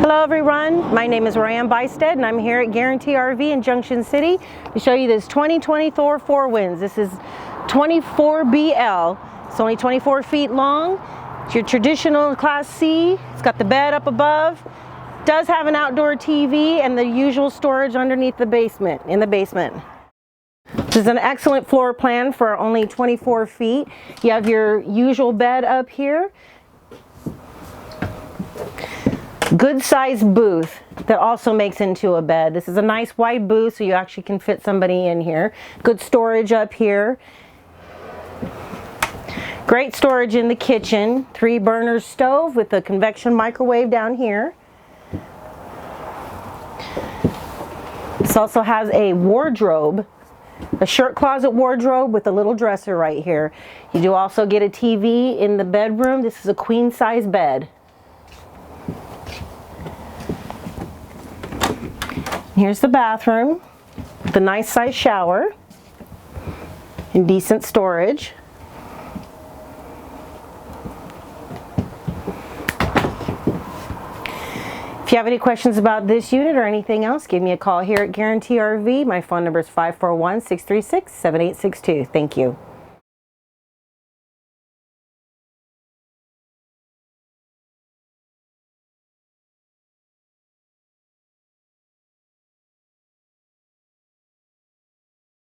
Hello everyone, my name is Ryan Bystad and I'm here at Guarantee RV in Junction City to show you this 2020 Thor 4 Winds. This is 24BL. It's only 24 feet long. It's your traditional Class C. It's got the bed up above. Does have an outdoor TV and the usual storage underneath the basement, in the basement. This is an excellent floor plan for only 24 feet. You have your usual bed up here. Good sized booth that also makes into a bed. This is a nice wide booth so you actually can fit somebody in here. Good storage up here. Great storage in the kitchen. 3 burner stove with a convection microwave down here. This also has a wardrobe, a shirt closet wardrobe with a little dresser right here. You do also get a TV in the bedroom. This is a queen size bed. Here's the bathroom with a nice size shower and decent storage. If you have any questions about this unit or anything else, give me a call here at Guarantee RV. My phone number is 541-636-7862. Thank you.